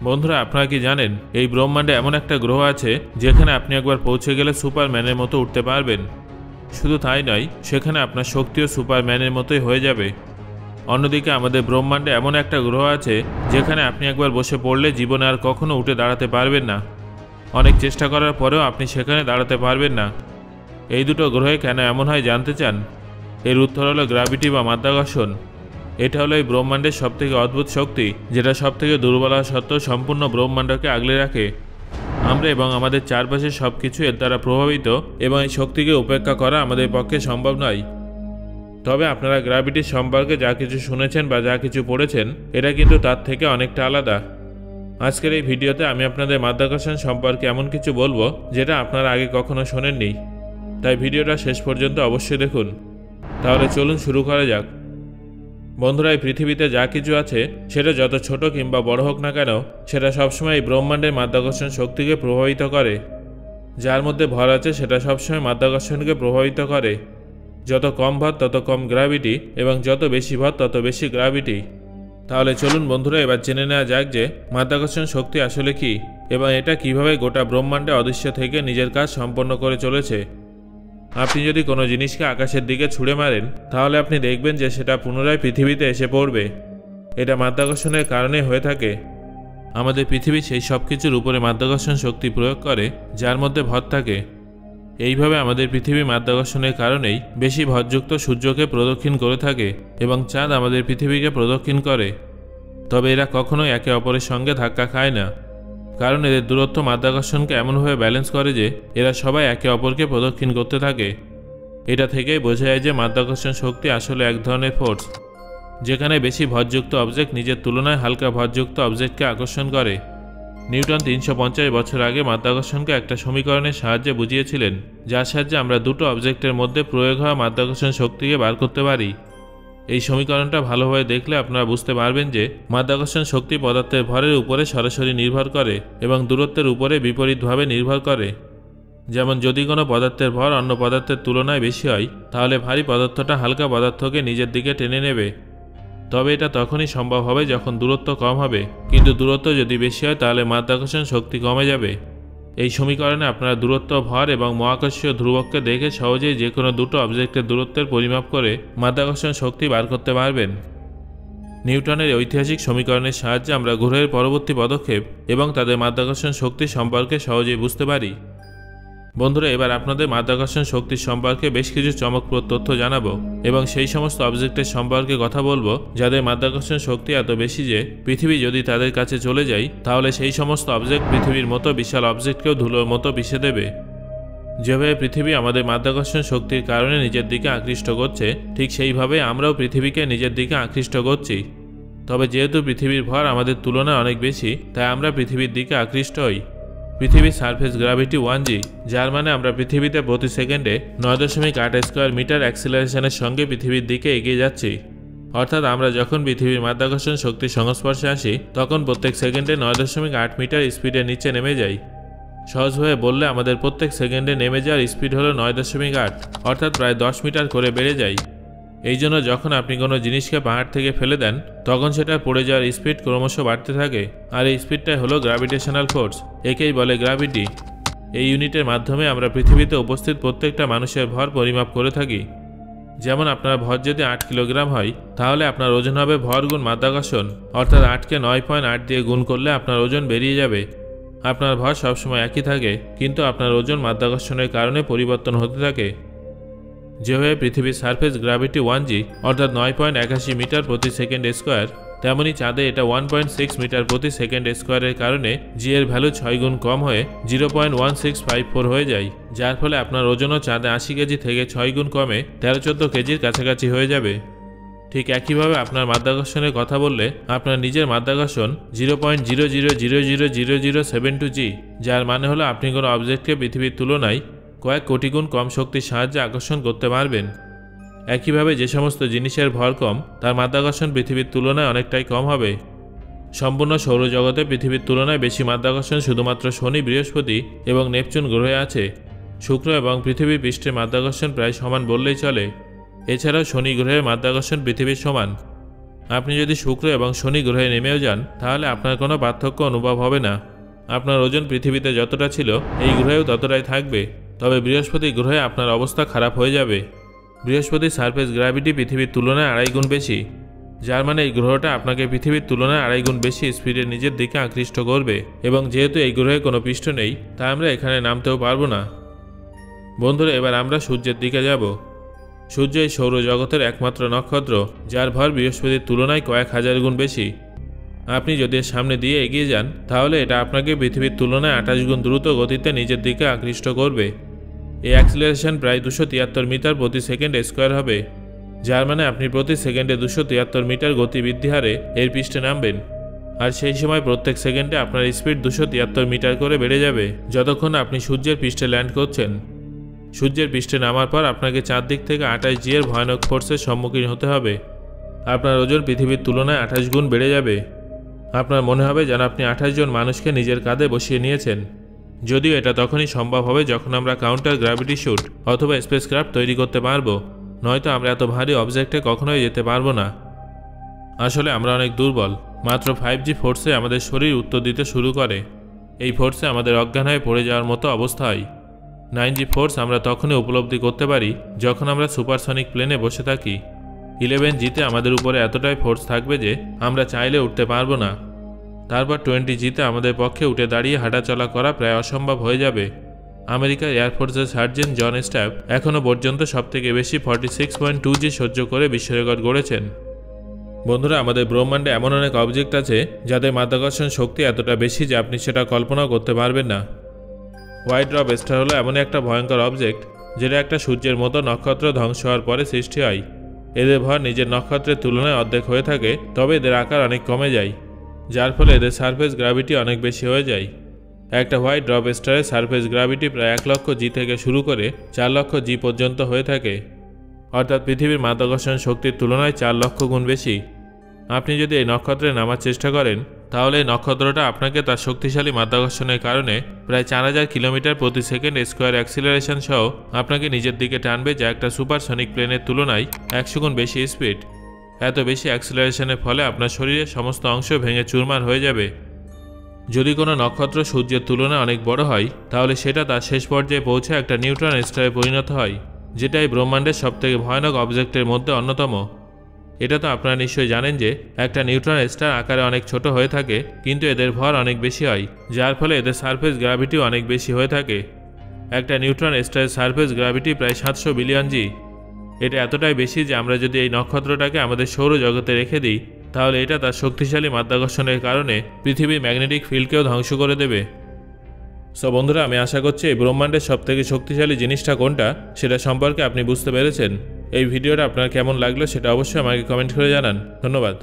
বন্ধুরা, আপনারা কি জানেন এই ব্রহ্মাণ্ডে এমন একটা গ্রহ আছে যেখানে আপনি একবার পৌঁছে গেলে সুপারম্যানের মতো উঠতে পারবেন। শুধু তাই নয়, সেখানে আপনার শক্তিও সুপারম্যানের মতোই হয়ে যাবে। অন্যদিকে আমাদের ব্রহ্মাণ্ডে এমন একটা গ্রহ আছে যেখানে আপনি একবার বসে পড়লে জীবনে আর কখনো উঠে দাঁড়াতে পারবেন না। অনেক চেষ্টা করার পরেও আপনি সেখানে দাঁড়াতে পারবেন না। এই দুটো গ্রহে কেন এমন হয় জানতে চান? এর উত্তর হলো গ্র্যাভিটি বা মাধ্যাকর্ষণ। এটা হলো এই ব্রহ্মাণ্ডের সবথেকে অদ্ভুত শক্তি, যেটা সবথেকে দুর্বল হওয়া সত্ত্বেও সম্পূর্ণ ব্রহ্মাণ্ডকে আগলে রাখে। আমরা এবং আমাদের চারপাশের সব কিছু এর দ্বারা প্রভাবিত, এবং এই শক্তিকে উপেক্ষা করা আমাদের পক্ষে সম্ভব নয়। তবে আপনারা গ্র্যাভিটির সম্পর্কে যা কিছু শুনেছেন বা যা কিছু পড়েছেন, এটা কিন্তু তার থেকে অনেকটা আলাদা। আজকের এই ভিডিওতে আমি আপনাদের মাধ্যাকর্ষণ সম্পর্কে এমন কিছু বলবো যেটা আপনারা আগে কখনো শোনেননি। তাই ভিডিওটা শেষ পর্যন্ত অবশ্যই দেখুন। তাহলে চলুন শুরু করা যাক। বন্ধুরা, এই পৃথিবীতে যা কিছু আছে সেটা যত ছোট কিংবা বড় হোক না কেন, সেটা সবসময় এই ব্রহ্মাণ্ডের মাধ্যাকর্ষণ শক্তিকে প্রভাবিত করে। যার মধ্যে ভর আছে সেটা সবসময় মাধ্যাকর্ষণকে প্রভাবিত করে। যত কম ভর তত কম গ্র্যাভিটি, এবং যত বেশি ভর তত বেশি গ্র্যাভিটি। তাহলে চলুন বন্ধুরা, এবার জেনে নেওয়া যাক যে মাধ্যাকর্ষণ শক্তি আসলে কি, এবং এটা কিভাবে গোটা ব্রহ্মাণ্ডে অদৃশ্য থেকে নিজের কাজ সম্পন্ন করে চলেছে। আপনি যদি কোনো জিনিসকে আকাশের দিকে ছুঁড়ে মারেন, তাহলে আপনি দেখবেন যে সেটা পুনরায় পৃথিবীতে এসে পড়বে। এটা মাধ্যাকর্ষণের কারণে হয়ে থাকে। আমাদের পৃথিবী সেই সব কিছুর উপরে মাধ্যাকর্ষণ শক্তি প্রয়োগ করে যার মধ্যে ভর থাকে। এইভাবে আমাদের পৃথিবী মাধ্যাকর্ষণের কারণেই বেশি ভরযুক্ত সূর্যকে প্রদক্ষিণ করে থাকে, এবং চাঁদ আমাদের পৃথিবীকে প্রদক্ষিণ করে। তবে এরা কখনোই একে অপরের সঙ্গে ধাক্কা খায় না, কারণ এদের দূরত্ব মাধ্যাকর্ষণকে এমনভাবে ব্যালেন্স করে যে এরা সবাই একে অপরকে প্রদক্ষিণ করতে থাকে। এটা থেকেই বোঝা যায় যে মাধ্যাকর্ষণ শক্তি আসলে এক ধরনের ফোর্স, যেখানে বেশি ভরযুক্ত অবজেক্ট নিজের তুলনায় হালকা ভরযুক্ত অবজেক্টকে আকর্ষণ করে। নিউটন 350 বছর আগে মাধ্যাকর্ষণকে একটা সমীকরণের সাহায্যে বুঝিয়েছিলেন, যার সাহায্যে আমরা দুটো অবজেক্টের মধ্যে প্রয়োগ হওয়া মাধ্যাকর্ষণ শক্তিকে বার করতে পারি। এই সমীকরণটা ভালোভাবে দেখলে আপনারা বুঝতে পারবেন যে মাধ্যাকর্ষণ শক্তি পদার্থের ভরের উপরে সরাসরি নির্ভর করে এবং দূরত্বের উপরে বিপরীতভাবে নির্ভর করে। যেমন যদি কোনো পদার্থের ভর অন্য পদার্থের তুলনায় বেশি হয়, তাহলে ভারী পদার্থটা হালকা পদার্থকে নিজের দিকে টেনে নেবে। তবে এটা তখনই সম্ভব হবে যখন দূরত্ব কম হবে, কিন্তু দূরত্ব যদি বেশি হয় তাহলে মাধ্যাকর্ষণ শক্তি কমে যাবে। এই সমীকরণে আপনারা দূরত্ব, ভর এবং মহাকর্ষীয় ধ্রুবককে দেখে সহজেই যে কোনো দুটো অবজেক্টের দূরত্বের পরিমাপ করে মাধ্যাকর্ষণ শক্তি বার করতে পারবেন। নিউটনের ঐতিহাসিক সমীকরণের সাহায্যে আমরা গ্রহের পরবর্তী পদক্ষেপ এবং তাদের মাধ্যাকর্ষণ শক্তি সম্পর্কে সহজেই বুঝতে পারি। বন্ধুরা, এবার আপনাদের মাধ্যাকর্ষণ শক্তির সম্পর্কে বেশ কিছু চমকপ্রদ তথ্য জানাবো, এবং সেই সমস্ত অবজেক্টের সম্পর্কে কথা বলবো যাদের মাধ্যাকর্ষণ শক্তি এত বেশি যে পৃথিবী যদি তাদের কাছে চলে যায়, তাহলে সেই সমস্ত অবজেক্ট পৃথিবীর মতো বিশাল অবজেক্টকেও ধুলোর মতো পিষে দেবে। যেভাবে পৃথিবী আমাদের মাধ্যাকর্ষণ শক্তির কারণে নিজের দিকে আকৃষ্ট করছে, ঠিক সেইভাবে আমরাও পৃথিবীকে নিজের দিকে আকৃষ্ট করছি। তবে যেহেতু পৃথিবীর ভর আমাদের তুলনায় অনেক বেশি, তাই আমরা পৃথিবীর দিকে আকৃষ্ট হই। পৃথিবীর সারফেস গ্র্যাভিটি 1g, যার মানে আমরা পৃথিবীতে প্রতি সেকেন্ডে 9.8 স্কয়ার মিটার অ্যাক্সিলারেশনের সঙ্গে পৃথিবীর দিকে এগিয়ে যাচ্ছি। অর্থাৎ আমরা যখন পৃথিবীর মাধ্যাকর্ষণ শক্তির সংস্পর্শে আসি, তখন প্রত্যেক সেকেন্ডে 9.8 মিটার স্পিডের নিচে নেমে যাই। সহজভাবে বললে আমাদের প্রত্যেক সেকেন্ডে নেমে যাওয়ার স্পিড হলো 9.8, অর্থাৎ প্রায় 10 মিটার করে বেড়ে যায়। এই জন্য যখন আপনি কোনো জিনিসকে পাহাড় থেকে ফেলে দেন, তখন সেটা পড়ে যাওয়ার স্পিড ক্রমশ বাড়তে থাকে, আর এই স্পিডটাই হলো গ্র্যাভিটেশনাল ফোর্স, একেই বলে গ্র্যাভিটি। এই ইউনিটের মাধ্যমে আমরা পৃথিবীতে উপস্থিত প্রত্যেকটা মানুষের ভর পরিমাপ করে থাকি। যেমন আপনার ভর যদি 8 কিলোগ্রাম হয়, তাহলে আপনার ওজন হবে ভর গুণ মাধ্যাকর্ষণ, অর্থাৎ 8কে 9.8 দিয়ে গুণ করলে আপনার ওজন বেরিয়ে যাবে। আপনার ভর সবসময় একই থাকে, কিন্তু আপনার ওজন মাধ্যাকর্ষণের কারণে পরিবর্তন হতে থাকে। যেভাবে পৃথিবীর সারফেস গ্র্যাভিটি 1g, অর্থাৎ 9.81 মিটার প্রতি সেকেন্ড স্কোয়ার, তেমনি চাঁদে এটা 1.6 মিটার প্রতি সেকেন্ড স্কোয়ারের কারণে জি এর ভ্যালু 6 গুণ কম হয়ে 0.1654 হয়ে যায়, যার ফলে আপনার ওজনও চাঁদে 80 কেজি থেকে 6 গুণ কমে 13-14 কেজির কাছাকাছি হয়ে যাবে। ঠিক একইভাবে আপনার মাধ্যাকর্ষণের কথা বললে আপনার নিজের মাধ্যাকর্ষণ 0.00000072g, যার মানে হলো আপনি কোনো অবজেক্টকে পৃথিবীর তুলনায় কয়েক কোটি গুণ কম শক্তির সাহায্যে আকর্ষণ করতে পারবেন। একইভাবে যে সমস্ত জিনিসের ভর কম, তার মাধ্যাকর্ষণ পৃথিবীর তুলনায় অনেকটাই কম হবে। সম্পূর্ণ সৌরজগতে পৃথিবীর তুলনায় বেশি মাধ্যাকর্ষণ শুধুমাত্র শনি, বৃহস্পতি এবং নেপচুন গ্রহে আছে। শুক্র এবং পৃথিবীর পৃষ্ঠের মাধ্যাকর্ষণ প্রায় সমান বললেই চলে। এছাড়াও শনি গ্রহের মাধ্যাকর্ষণ পৃথিবীর সমান। আপনি যদি শুক্র এবং শনি গ্রহে নেমেও যান তাহলে আপনার কোনো পার্থক্য অনুভব হবে না। আপনার ওজন পৃথিবীতে যতটা ছিল এই গ্রহেও ততটাই থাকবে, তবে বৃহস্পতি গ্রহে আপনার অবস্থা খারাপ হয়ে যাবে। বৃহস্পতির সারফেস গ্র্যাভিটি পৃথিবীর তুলনায় 2.5 গুণ বেশি, যার মানে এই গ্রহটা আপনাকে পৃথিবীর তুলনায় 2.5 গুণ বেশি স্পিডে নিজের দিকে আকৃষ্ট করবে, এবং যেহেতু এই গ্রহে কোনো পৃষ্ঠ নেই তাই আমরা এখানে নামতেও পারবো না। বন্ধুরা, এবার আমরা সূর্যের দিকে যাব। সূর্য এই সৌরজগতের একমাত্র নক্ষত্র, যার ভর বৃহস্পতির তুলনায় কয়েক হাজার গুণ বেশি। আপনি যদি এর সামনে দিয়ে এগিয়ে যান তাহলে এটা আপনাকে পৃথিবীর তুলনায় 28 গুণ দ্রুত গতিতে নিজের দিকে আকৃষ্ট করবে। এই অ্যাক্সিলারেশন প্রায় 273 মিটার প্রতি সেকেন্ড স্কোয়ার হবে, যার মানে আপনি প্রতি সেকেন্ডে 273 মিটার গতিবৃদ্ধি হারে এর পৃষ্ঠে নামবেন। আর সেই সময় প্রত্যেক সেকেন্ডে আপনার স্পিড 273 মিটার করে বেড়ে যাবে যতক্ষণ আপনি সূর্যের পৃষ্ঠে ল্যান্ড করছেন। সূর্যের পৃষ্ঠে নামার পর আপনাকে চারদিক থেকে 28G এর ভয়ানক ফোর্সের সম্মুখীন হতে হবে। আপনার ওজন পৃথিবীর তুলনায় 28 গুণ বেড়ে যাবে। আপনার মনে হবে যেন আপনি 28 জন মানুষকে নিজের কাঁধে বসিয়ে নিয়েছেন। যদিও এটা তখনই সম্ভব হবে যখন আমরা কাউন্টার গ্র্যাভিটি স্যুট অথবা স্পেসক্রাফট তৈরি করতে পারবো, নয়তো আমরা এত ভারী অবজেক্টে কখনোই যেতে পারবো না। আসলে আমরা অনেক দুর্বল। মাত্র 5G ফোর্সে আমাদের শরীর উত্তর দিতে শুরু করে। এই ফোর্সে আমাদের অজ্ঞান হয়ে পড়ে যাওয়ার মতো অবস্থা হয়। 9G ফোর্স আমরা তখনই উপলব্ধি করতে পারি যখন আমরা সুপারসনিক প্লেনে বসে থাকি। 11Gতে আমাদের উপরে এতটাই ফোর্স থাকবে যে আমরা চাইলে উঠতে পারবো না। তারপর 20Gতে আমাদের পক্ষে উঠে দাঁড়িয়ে হাঁটাচলা করা প্রায় অসম্ভব হয়ে যাবে। আমেরিকার এয়ারফোর্সের সার্জেন্ট জন স্ট্যাপ এখনও পর্যন্ত সবথেকে বেশি 46.2G সহ্য করে বিশ্ব রেকর্ড গড়েছেন। বন্ধুরা, আমাদের ব্রহ্মাণ্ডে এমন অনেক অবজেক্ট আছে যাদের মাধ্যাকর্ষণ শক্তি এতটা বেশি যে আপনি সেটা কল্পনাও করতে পারবেন না। হোয়াইট ড্রপ স্টার হলো এমন একটা ভয়ঙ্কর অবজেক্ট যেটা একটা সূর্যের মতো নক্ষত্র ধ্বংস হওয়ার পরে সৃষ্টি হয়। এদের ভর নিজের নক্ষত্রের তুলনায় অর্ধেক হয়ে থাকে, তবে এদের আকার অনেক কমে যায়, যার ফলে এদের সারফেস গ্র্যাভিটি অনেক বেশি হয়ে যায়। একটা হোয়াইট ড্রপ স্টারের সারফেস গ্র্যাভিটি প্রায় 1 লক্ষ G থেকে শুরু করে 4 লক্ষ G পর্যন্ত হয়ে থাকে, অর্থাৎ পৃথিবীর মাধ্যাকর্ষণ শক্তির তুলনায় 4 লক্ষ গুণ বেশি। আপনি যদি এই নক্ষত্রে নামার চেষ্টা করেন তাহলে এই নক্ষত্রটা আপনাকে তার শক্তিশালী মাধ্যাকর্ষণের কারণে প্রায় 4000 কিলোমিটার প্রতি সেকেন্ড স্কোয়ার অ্যাক্সিলারেশন সহ আপনাকে নিজের দিকে টানবে, যা একটা সুপারসনিক প্লেনের তুলনায় 100 গুণ বেশি স্পিড। এত বেশি অ্যাক্সিলারেশনের ফলে আপনার শরীরের সমস্ত অংশ ভেঙে চুরমার হয়ে যাবে। যদি কোনো নক্ষত্র সূর্যের তুলনায় অনেক বড় হয় তাহলে সেটা তার শেষ পর্যায়ে পৌঁছে একটা নিউট্রন স্টারে পরিণত হয়, যেটা এই ব্রহ্মাণ্ডের সবথেকে ভয়ানক অবজেক্টের মধ্যে অন্যতম। এটা তো আপনারা নিশ্চয়ই জানেন যে একটা নিউট্রন স্টার আকারে অনেক ছোট হয়ে থাকে, কিন্তু এদের ভর অনেক বেশি হয়, যার ফলে এদের সারফেস গ্র্যাভিটিও অনেক বেশি হয়ে থাকে। একটা নিউট্রন স্টারের সারফেস গ্র্যাভিটি প্রায় 700 বিলিয়ন G। এটা এতটাই বেশি যে আমরা যদি এই নক্ষত্রটাকে আমাদের সৌরজগতে রেখে দিই তাহলে এটা তার শক্তিশালী মাধ্যাকর্ষণের কারণে পৃথিবীর ম্যাগনেটিক ফিল্ডকেও ধ্বংস করে দেবে। সো বন্ধুরা, আমি আশা করছি এই ব্রহ্মাণ্ডের সবথেকে শক্তিশালী জিনিসটা কোনটা সেটা সম্পর্কে আপনি বুঝতে পেরেছেন। এই ভিডিওটা আপনার কেমন লাগলো সেটা অবশ্যই আমাকে কমেন্ট করে জানান। ধন্যবাদ।